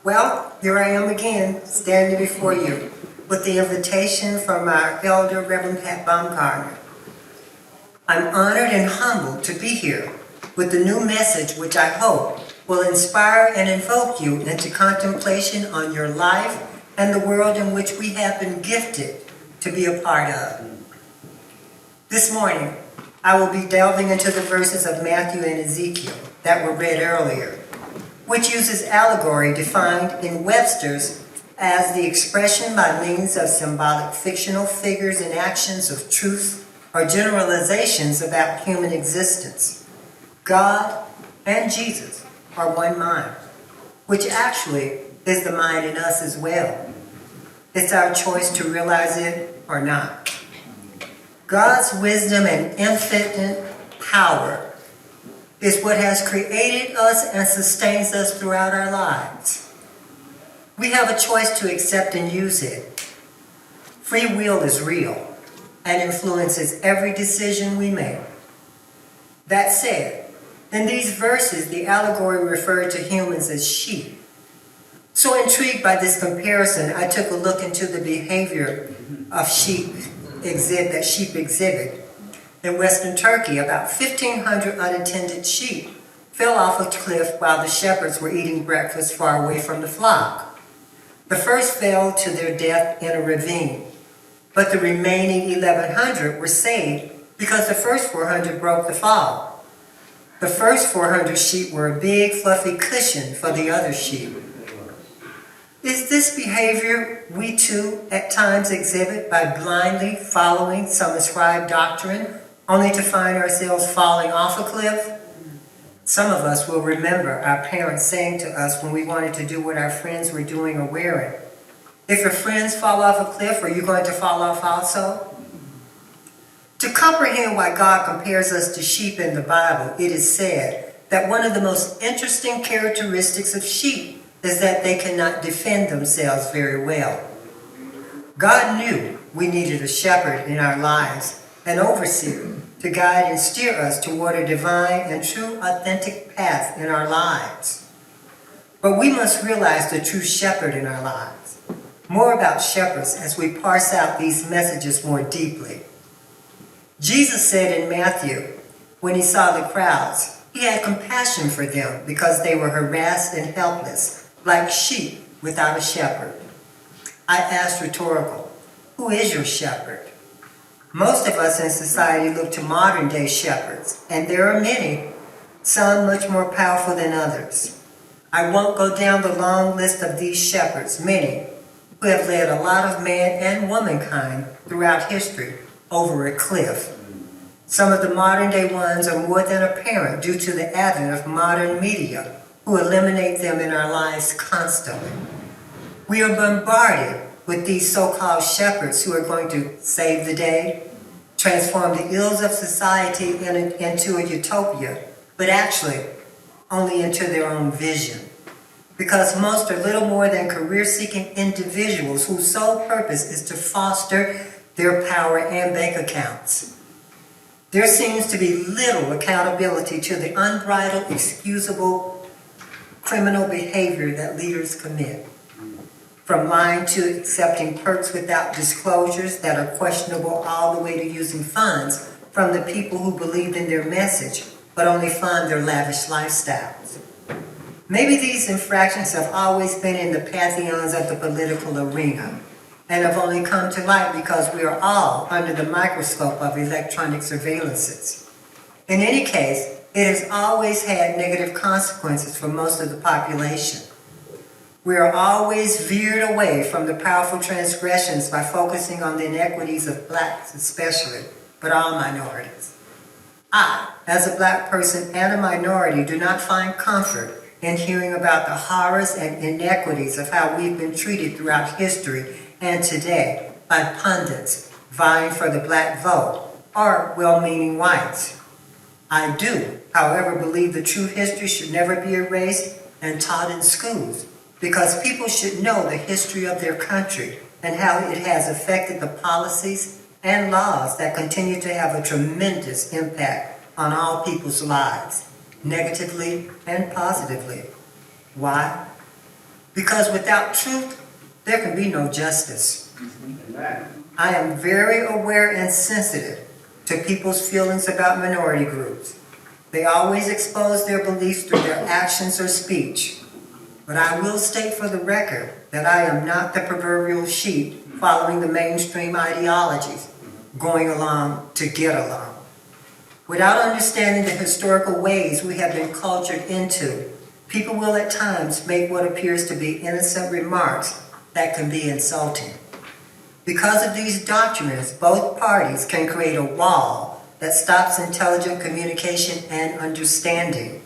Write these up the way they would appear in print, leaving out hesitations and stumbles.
Well, here I am again, standing before you with the invitation from our elder, Reverend Pat Baumgartner. I'm honored and humbled to be here with the new message which I hope will inspire and invoke you into contemplation on your life and the world in which we have been gifted to be a part of. This morning, I will be delving into the verses of Matthew and Ezekiel that were read earlier, which uses allegory defined in Webster's as the expression by means of symbolic fictional figures and actions of truth or generalizations about human existence. God and Jesus are one mind, which actually is the mind in us as well. It's our choice to realize it or not. God's wisdom and infinite power is what has created us and sustains us throughout our lives. We have a choice to accept and use it. Free will is real and influences every decision we make. That said, in these verses, the allegory referred to humans as sheep. So intrigued by this comparison, I took a look into the behavior of sheep exhibit. In Western Turkey, about 1,500 unattended sheep fell off a cliff while the shepherds were eating breakfast far away from the flock. The first fell to their death in a ravine, but the remaining 1,100 were saved because the first 400 broke the fall. The first 400 sheep were a big, fluffy cushion for the other sheep. Is this behavior we too at times exhibit by blindly following some ascribed doctrine only to find ourselves falling off a cliff? Some of us will remember our parents saying to us when we wanted to do what our friends were doing or wearing, "If your friends fall off a cliff, are you going to fall off also?" To comprehend why God compares us to sheep in the Bible, it is said that one of the most interesting characteristics of sheep is that they cannot defend themselves very well. God knew we needed a shepherd in our lives, an overseer, to guide and steer us toward a divine and true authentic path in our lives. But we must realize the true shepherd in our lives. More about shepherds as we parse out these messages more deeply. Jesus said in Matthew, when he saw the crowds, he had compassion for them because they were harassed and helpless, like sheep without a shepherd. I asked rhetorical, who is your shepherd? Most of us in society look to modern day shepherds, and there are many, some much more powerful than others. I won't go down the long list of these shepherds, many who have led a lot of man and womankind throughout history over a cliff. Some of the modern day ones are more than apparent due to the advent of modern media, who eliminate them in our lives constantly. We are bombarded with these so-called shepherds who are going to save the day, transform the ills of society into a utopia, but actually only into their own vision. Because most are little more than career-seeking individuals whose sole purpose is to foster their power and bank accounts. There seems to be little accountability to the unbridled, excusable criminal behavior that leaders commit. From lying to accepting perks without disclosures that are questionable all the way to using funds from the people who believed in their message but only fund their lavish lifestyles. Maybe these infractions have always been in the pantheons of the political arena and have only come to light because we are all under the microscope of electronic surveillances. In any case, it has always had negative consequences for most of the population. We are always veered away from the powerful transgressions by focusing on the inequities of blacks especially, but all minorities. I, as a black person and a minority, do not find comfort in hearing about the horrors and inequities of how we've been treated throughout history and today by pundits vying for the black vote or well-meaning whites. I do, however, believe the true history should never be erased and taught in schools because people should know the history of their country and how it has affected the policies and laws that continue to have a tremendous impact on all people's lives, negatively and positively. Why? Because without truth, there can be no justice. Amen. I am very aware and sensitive to people's feelings about minority groups. They always expose their beliefs through their actions or speech. But I will state for the record that I am not the proverbial sheep following the mainstream ideologies, going along to get along. Without understanding the historical ways we have been cultured into, people will at times make what appears to be innocent remarks that can be insulting. Because of these doctrines, both parties can create a wall that stops intelligent communication and understanding.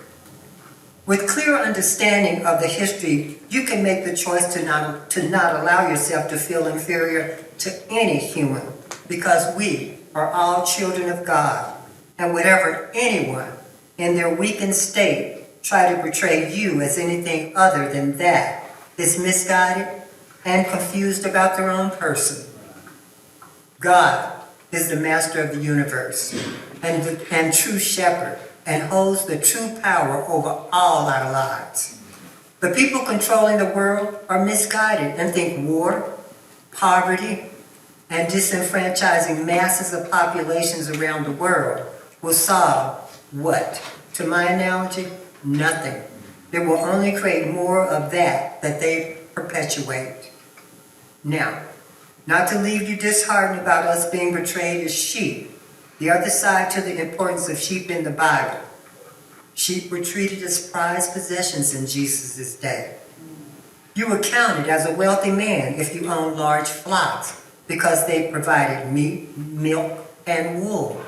With clear understanding of the history, you can make the choice to not allow yourself to feel inferior to any human, because we are all children of God, and whatever anyone in their weakened state try to portray you as anything other than that is misguided and confused about their own person. God is the master of the universe and true shepherd, and holds the true power over all our lives. The people controlling the world are misguided and think war, poverty, and disenfranchising masses of populations around the world will solve what? To my analogy, nothing. It will only create more of that they perpetuate. Now, not to leave you disheartened about us being portrayed as sheep, the other side to the importance of sheep in the Bible. Sheep were treated as prized possessions in Jesus' day. You were counted as a wealthy man if you owned large flocks because they provided meat, milk, and wool.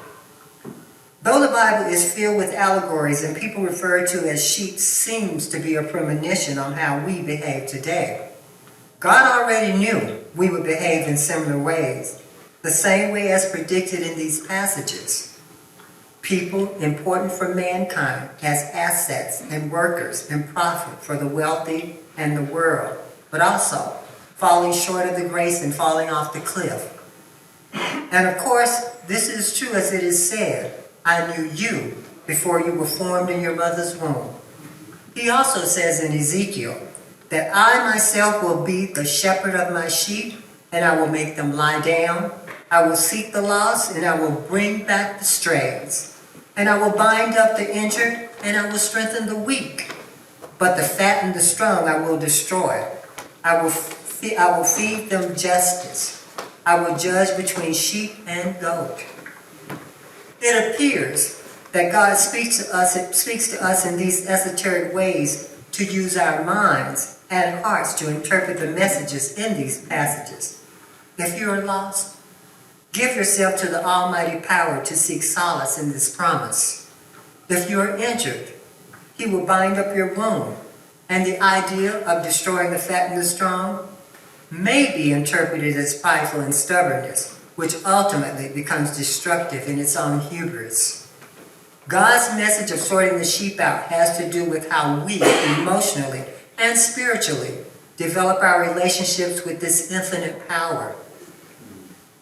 Though the Bible is filled with allegories and people referred to as sheep seems to be a premonition on how we behave today, God already knew we would behave in similar ways, the same way as predicted in these passages. People important for mankind as assets and workers and profit for the wealthy and the world, but also falling short of the grace and falling off the cliff. And of course, this is true as it is said, I knew you before you were formed in your mother's womb. He also says in Ezekiel that I myself will be the shepherd of my sheep, and I will make them lie down. I will seek the lost, and I will bring back the strays. And I will bind up the injured, and I will strengthen the weak. But the fat and the strong I will destroy. I will feed them justice. I will judge between sheep and goat. It appears that God speaks to us in these esoteric ways to use our minds and hearts to interpret the messages in these passages. If you are lost, give yourself to the almighty power to seek solace in this promise. If you are injured, he will bind up your wound, and the idea of destroying the fat and the strong may be interpreted as prideful and stubbornness, which ultimately becomes destructive in its own hubris. God's message of sorting the sheep out has to do with how we emotionally and spiritually develop our relationships with this infinite power.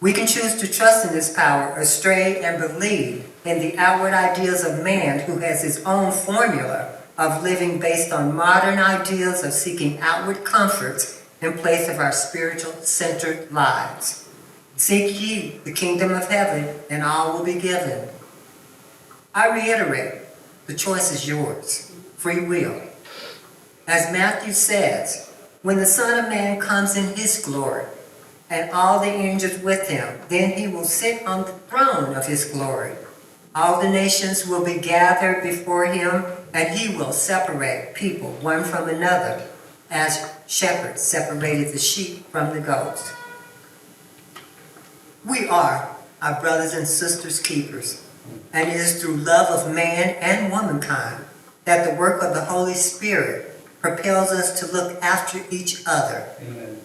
We can choose to trust in this power, astray, and believe in the outward ideas of man who has his own formula of living based on modern ideas of seeking outward comforts in place of our spiritual-centered lives. Seek ye the kingdom of heaven, and all will be given. I reiterate, the choice is yours. Free will. As Matthew says, when the Son of Man comes in his glory, and all the angels with him, then he will sit on the throne of his glory. All the nations will be gathered before him, and he will separate people one from another, as shepherds separated the sheep from the goats. We are our brothers and sisters' keepers, and it is through love of man and womankind that the work of the Holy Spirit propels us to look after each other. Amen.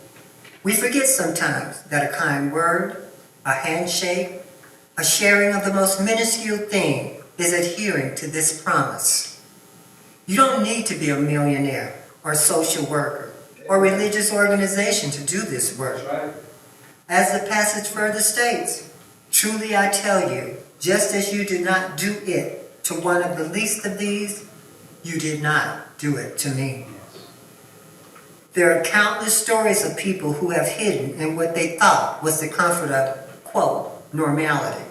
We forget sometimes that a kind word, a handshake, a sharing of the most minuscule thing is adhering to this promise. You don't need to be a millionaire or social worker or religious organization to do this work. That's right. As the passage further states, truly I tell you, just as you did not do it to one of the least of these, you did not do it to me. There are countless stories of people who have hidden in what they thought was the comfort of, quote, normality,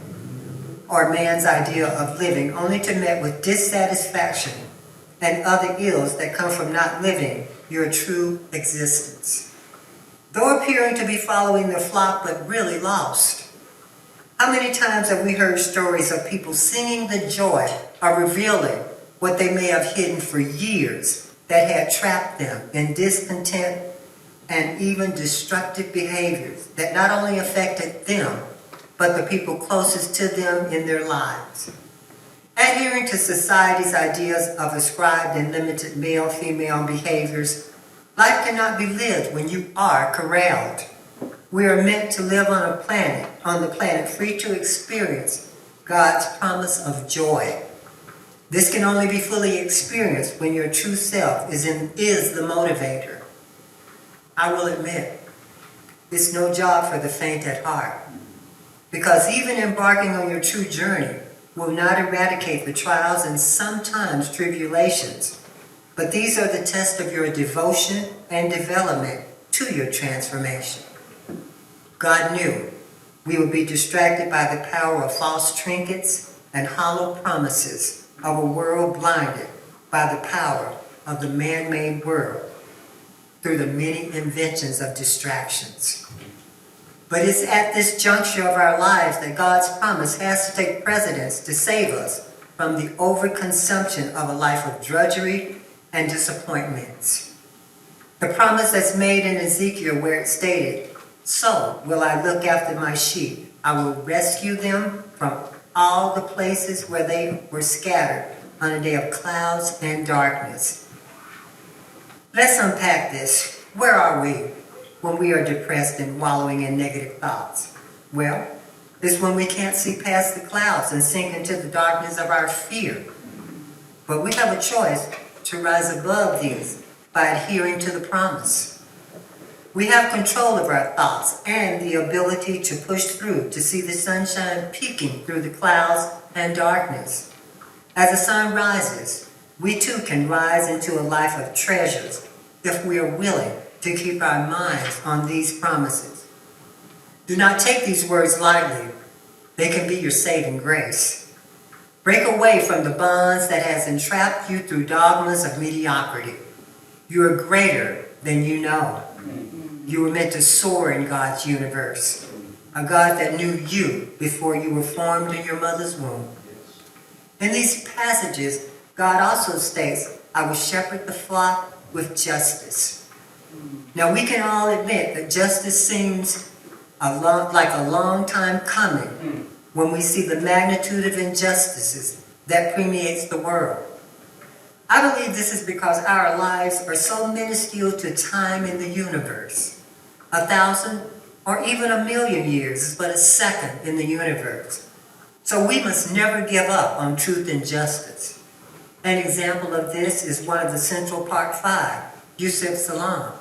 or man's idea of living, only to meet with dissatisfaction and other ills that come from not living your true existence. Though appearing to be following the flock, but really lost. How many times have we heard stories of people singing the joy of revealing what they may have hidden for years that had trapped them in discontent and even destructive behaviors that not only affected them, but the people closest to them in their lives? Adhering to society's ideas of ascribed and limited male-female behaviors, life cannot be lived when you are corralled. We are meant to live on the planet free to experience God's promise of joy. This can only be fully experienced when your true self is the motivator. I will admit, it's no job for the faint at heart, because even embarking on your true journey will not eradicate the trials and sometimes tribulations, but these are the test of your devotion and development to your transformation. God knew we would be distracted by the power of false trinkets and hollow promises of a world blinded by the power of the man-made world through the many inventions of distractions. But it's at this juncture of our lives that God's promise has to take precedence to save us from the overconsumption of a life of drudgery and disappointments. The promise that's made in Ezekiel where it stated, "So will I look after my sheep. I will rescue them from all the places where they were scattered on a day of clouds and darkness." Let's unpack this. Where are we when we are depressed and wallowing in negative thoughts? Well, it's when we can't see past the clouds and sink into the darkness of our fear. But we have a choice to rise above these by adhering to the promise. We have control of our thoughts and the ability to push through to see the sunshine peeking through the clouds and darkness. As the sun rises, we too can rise into a life of treasures if we are willing to keep our minds on these promises. Do not take these words lightly. They can be your saving grace. Break away from the bonds that has entrapped you through dogmas of mediocrity. You are greater than you know. You were meant to soar in God's universe, a God that knew you before you were formed in your mother's womb. In these passages, God also states, "I will shepherd the flock with justice." Now we can all admit that justice seems like a long time coming when we see the magnitude of injustices that permeates the world. I believe this is because our lives are so minuscule to time in the universe. 1,000 or even 1,000,000 years is but a second in the universe. So we must never give up on truth and justice. An example of this is one of the Central Park Five, Yusuf Salaam.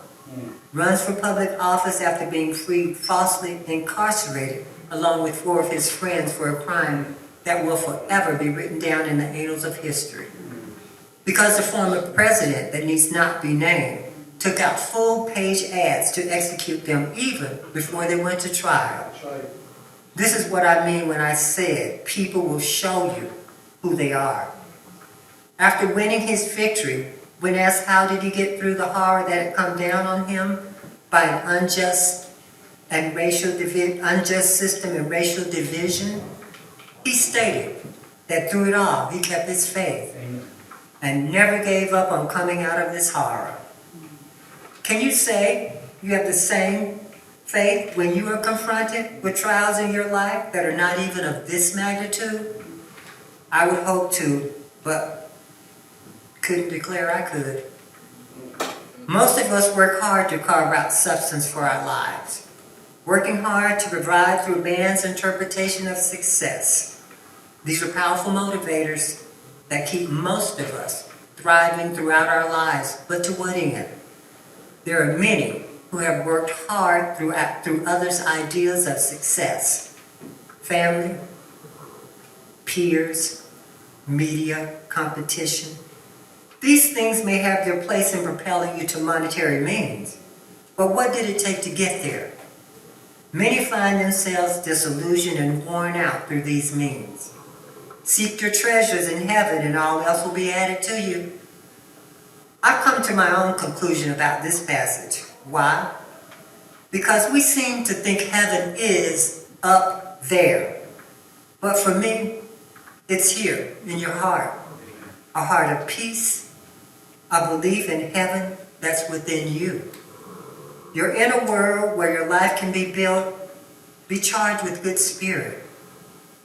Runs for public office after being falsely incarcerated along with 4 of his friends for a crime that will forever be written down in the annals of history. Because the former president that needs not be named took out full-page ads to execute them even before they went to trial. This is what I mean when I said people will show you who they are. After winning his victory, when asked how did he get through the horror that had come down on him by an unjust system and racial division, he stated that through it all he kept his faith and never gave up on coming out of this horror. Can you say you have the same faith when you are confronted with trials in your life that are not even of this magnitude? I would hope to, but couldn't declare I could. Most of us work hard to carve out substance for our lives, working hard to provide through man's interpretation of success. These are powerful motivators that keep most of us thriving throughout our lives, but to what end? There are many who have worked hard through others' ideas of success. Family, peers, media, competition. These things may have their place in propelling you to monetary means, but what did it take to get there? Many find themselves disillusioned and worn out through these means. Seek your treasures in heaven and all else will be added to you. I've come to my own conclusion about this passage. Why? Because we seem to think heaven is up there. But for me, it's here in your heart. A heart of peace, a belief in heaven that's within you. You're in a world where your life can be built. Be charged with good spirit.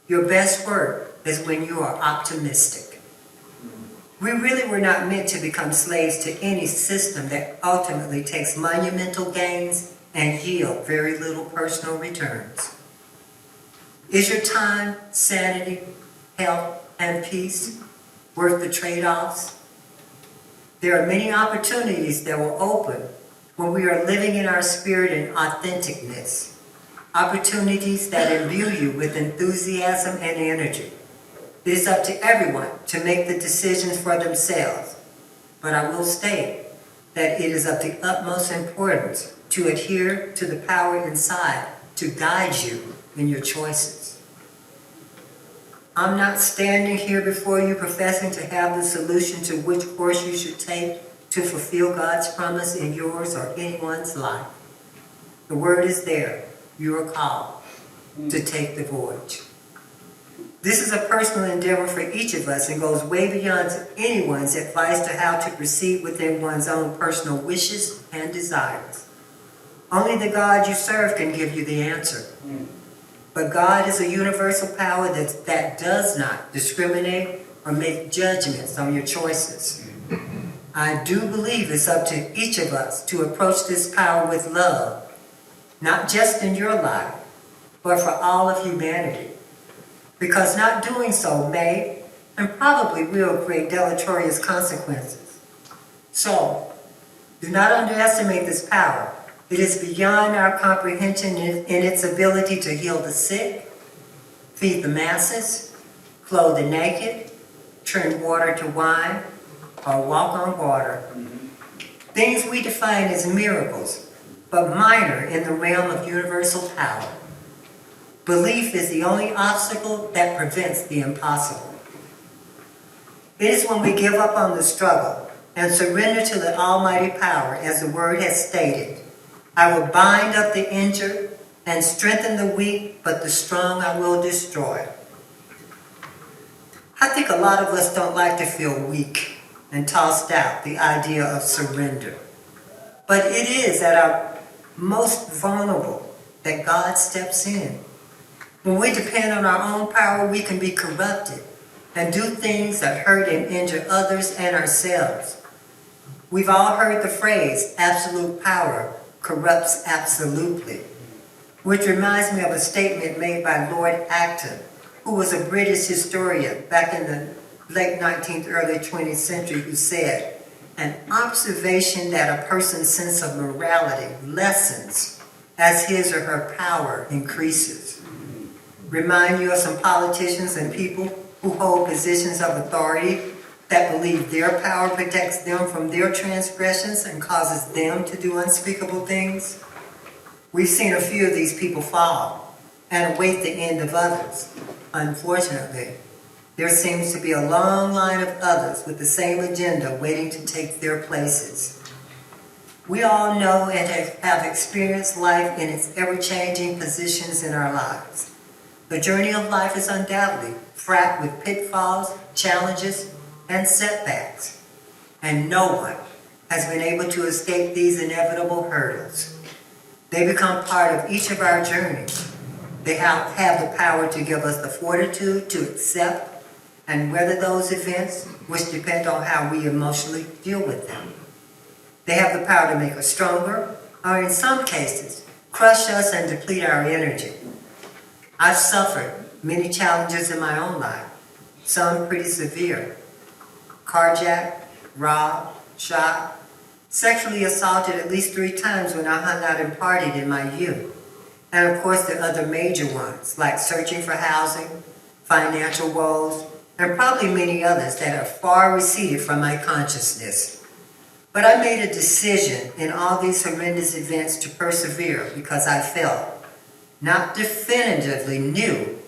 Your best work is when you are optimistic. We really were not meant to become slaves to any system that ultimately takes monumental gains and yield very little personal returns. Is your time, sanity, health, and peace worth the trade-offs? There are many opportunities that will open when we are living in our spirit and authenticness. Opportunities that imbue you with enthusiasm and energy. It is up to everyone to make the decisions for themselves, but I will state that it is of the utmost importance to adhere to the power inside to guide you in your choices. I'm not standing here before you professing to have the solution to which course you should take to fulfill God's promise in yours or anyone's life. The word is there. You are called to take the voyage. This is a personal endeavor for each of us and goes way beyond anyone's advice to how to proceed within one's own personal wishes and desires. Only the God you serve can give you the answer. But God is a universal power that does not discriminate or make judgments on your choices. I do believe it's up to each of us to approach this power with love, not just in your life, but for all of humanity. Because not doing so may and probably will create deleterious consequences. So, do not underestimate this power. It is beyond our comprehension in its ability to heal the sick, feed the masses, clothe the naked, turn water to wine, or walk on water. Things we define as miracles, but minor in the realm of universal power. Belief is the only obstacle that prevents the impossible. It is when we give up on the struggle and surrender to the almighty power, as the word has stated, I will bind up the injured and strengthen the weak, but the strong I will destroy. I think a lot of us don't like to feel weak and tossed out the idea of surrender. But it is at our most vulnerable that God steps in. When we depend on our own power, we can be corrupted and do things that hurt and injure others and ourselves. We've all heard the phrase, absolute power corrupts absolutely, which reminds me of a statement made by Lord Acton, who was a British historian back in the late 19th, early 20th century, who said, an observation that a person's sense of morality lessens as his or her power increases. Remind you of some politicians and people who hold positions of authority that believe their power protects them from their transgressions and causes them to do unspeakable things? We've seen a few of these people fall and await the end of others. Unfortunately, there seems to be a long line of others with the same agenda waiting to take their places. We all know and have experienced life in its ever-changing positions in our lives. The journey of life is undoubtedly fraught with pitfalls, challenges, and setbacks. And no one has been able to escape these inevitable hurdles. They become part of each of our journeys. They have the power to give us the fortitude to accept and weather those events, which depend on how we emotionally deal with them. They have the power to make us stronger, or in some cases, crush us and deplete our energy. I've suffered many challenges in my own life, some pretty severe. Carjacked, robbed, shot, sexually assaulted at least 3 times when I hung out and partied in my youth. And of course the other major ones, like searching for housing, financial woes, and probably many others that have far receded from my consciousness. But I made a decision in all these horrendous events to persevere because I felt, not definitively knew,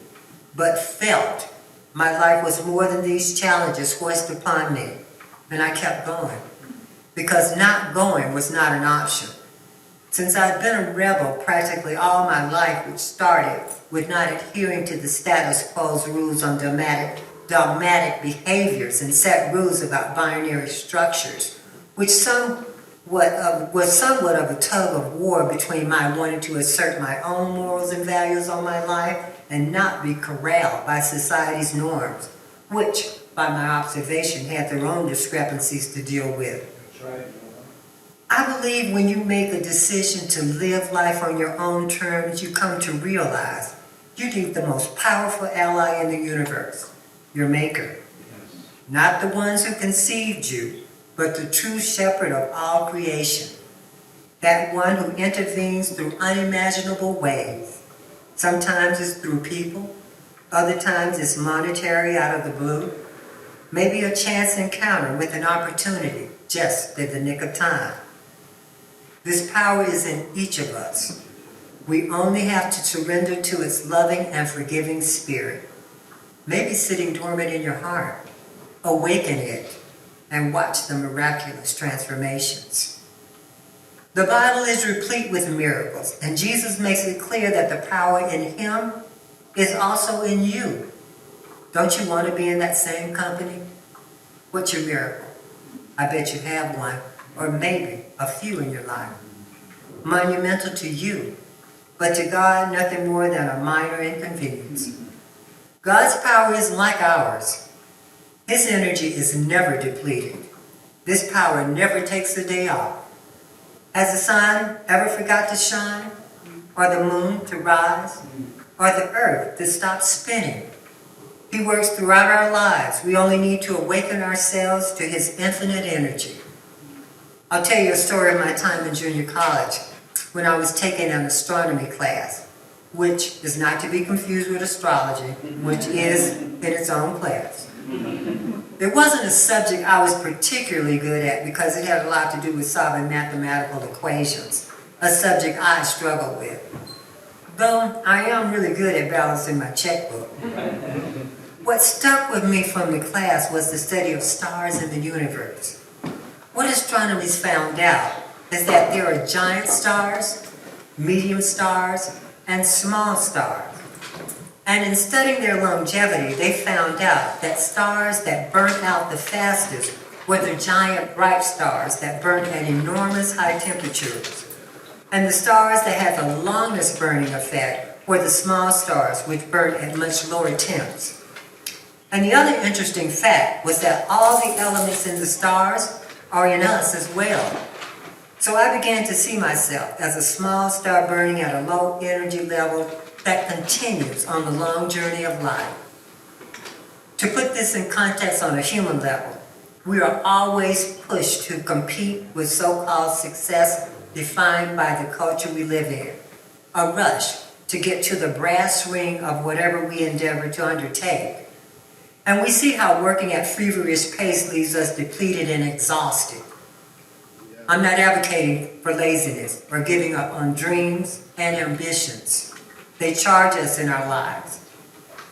but felt my life was more than these challenges foisted upon me. And I kept going because not going was not an option. Since I'd been a rebel practically all my life, which started with not adhering to the status quo's rules on dogmatic behaviors and set rules about binary structures, which was somewhat of a tug of war between my wanting to assert my own morals and values on my life and not be corralled by society's norms, which, by my observation, had their own discrepancies to deal with. That's right. I believe when you make a decision to live life on your own terms, you come to realize you need the most powerful ally in the universe, your maker. Yes. Not the ones who conceived you, but the true shepherd of all creation. That one who intervenes through unimaginable ways. Sometimes it's through people, other times it's monetary out of the blue. Maybe a chance encounter with an opportunity just at the nick of time. This power is in each of us. We only have to surrender to its loving and forgiving spirit. Maybe sitting dormant in your heart. Awaken it and watch the miraculous transformations. The Bible is replete with miracles, and Jesus makes it clear that the power in Him is also in you. Don't you want to be in that same company? What's your miracle? I bet you have one, or maybe a few in your life. Monumental to you, but to God, nothing more than a minor inconvenience. God's power isn't like ours. His energy is never depleted. This power never takes a day off. Has the sun ever forgot to shine? Or the moon to rise? Or the earth to stop spinning? He works throughout our lives. We only need to awaken ourselves to His infinite energy. I'll tell you a story of my time in junior college when I was taking an astronomy class, which is not to be confused with astrology, which is in its own class. It wasn't a subject I was particularly good at because it had a lot to do with solving mathematical equations, a subject I struggled with. Though I am really good at balancing my checkbook. What stuck with me from the class was the study of stars in the universe. What astronomers found out is that there are giant stars, medium stars, and small stars. And in studying their longevity, they found out that stars that burnt out the fastest were the giant bright stars that burnt at enormous high temperatures. And the stars that had the longest burning effect were the small stars, which burnt at much lower temps. And the other interesting fact was that all the elements in the stars are in us as well. So I began to see myself as a small star burning at a low energy level that continues on the long journey of life. To put this in context on a human level, we are always pushed to compete with so-called success defined by the culture we live in. A rush to get to the brass ring of whatever we endeavor to undertake. And we see how working at feverish pace leaves us depleted and exhausted. I'm not advocating for laziness or giving up on dreams and ambitions. They charge us in our lives.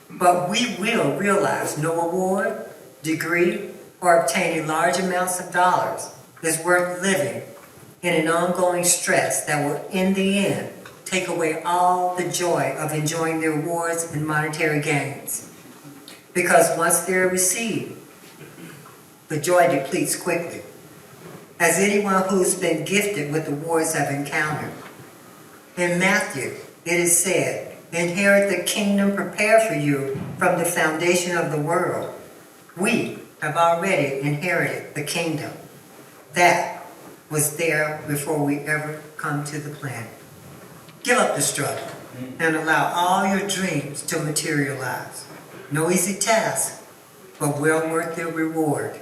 But we will realize no award, degree, or obtaining large amounts of dollars is worth living in an ongoing stress that will, in the end, take away all the joy of enjoying the rewards and monetary gains. Because once they're received, the joy depletes quickly, as anyone who's been gifted with awards have encountered. In Matthew, it is said, "Inherit the kingdom prepared for you from the foundation of the world." We have already inherited the kingdom. That was there before we ever come to the planet. Give up the struggle and allow all your dreams to materialize. No easy task, but well worth their reward.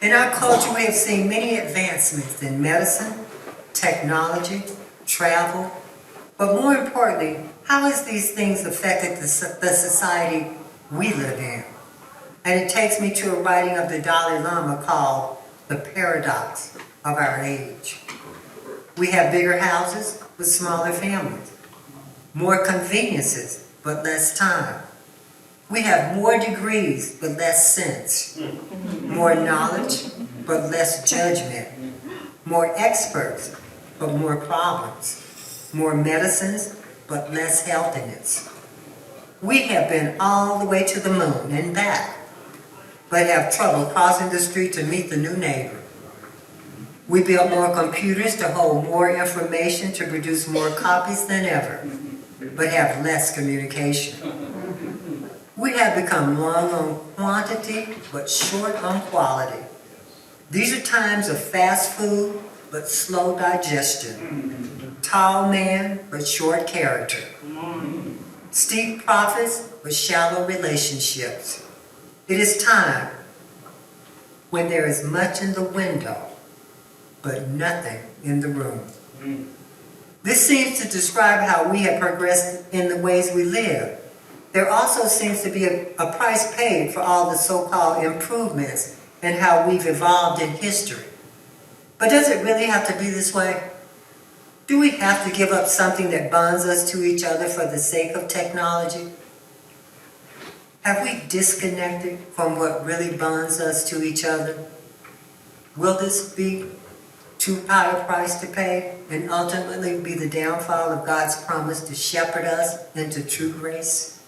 In our culture, we have seen many advancements in medicine, technology, travel, but more importantly, how has these things affected the society we live in? And it takes me to a writing of the Dalai Lama called The Paradox of Our Age. We have bigger houses with smaller families, more conveniences but less time. We have more degrees but less sense, more knowledge but less judgment, more experts but more problems, more medicines but less healthiness. We have been all the way to the moon and back, but have trouble crossing the street to meet the new neighbor. We built more computers to hold more information to produce more copies than ever, but have less communication. We have become long on quantity, but short on quality. These are times of fast food, but slow digestion. Tall man, but short character. Steep profits, but shallow relationships. It is time when there is much in the window, but nothing in the room. This seems to describe how we have progressed in the ways we live. There also seems to be a price paid for all the so-called improvements and how we've evolved in history. But does it really have to be this way? Do we have to give up something that bonds us to each other for the sake of technology? Have we disconnected from what really bonds us to each other? Will this be too high a price to pay and ultimately be the downfall of God's promise to shepherd us into true grace?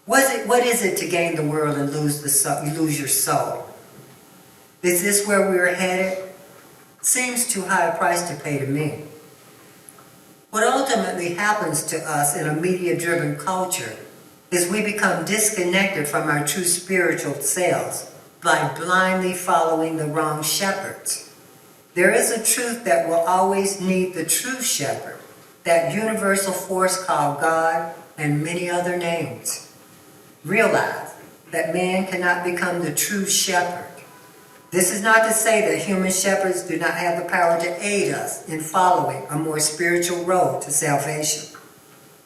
What is it to gain the world and lose your soul? Is this where we're headed? Seems too high a price to pay to me. What ultimately happens to us in a media-driven culture is we become disconnected from our true spiritual selves by blindly following the wrong shepherds. There is a truth that will always need the true shepherd, that universal force called God and many other names. Realize that man cannot become the true shepherd. This is not to say that human shepherds do not have the power to aid us in following a more spiritual road to salvation.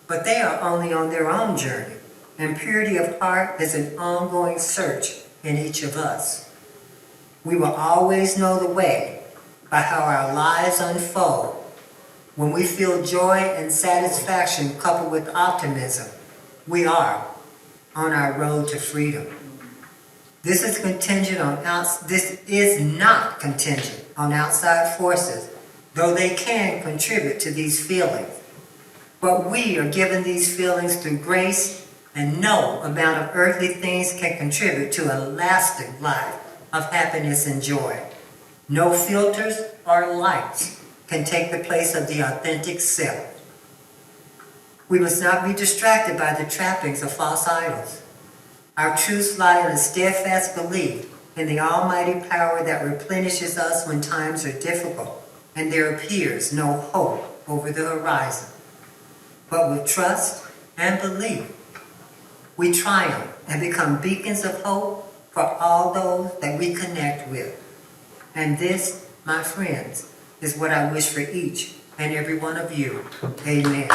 But they are only on their own journey, and purity of heart is an ongoing search in each of us. We will always know the way by how our lives unfold. When we feel joy and satisfaction coupled with optimism, we are on our road to freedom. This is not contingent on outside forces, though they can contribute to these feelings. But we are given these feelings through grace, and no amount of earthly things can contribute to a lasting life of happiness and joy. No filters or lights can take the place of the authentic self. We must not be distracted by the trappings of false idols. Our truths lie in a steadfast belief in the almighty power that replenishes us when times are difficult and there appears no hope over the horizon. But with trust and belief, we triumph and become beacons of hope for all those that we connect with. And this, my friends, is what I wish for each and every one of you. Amen.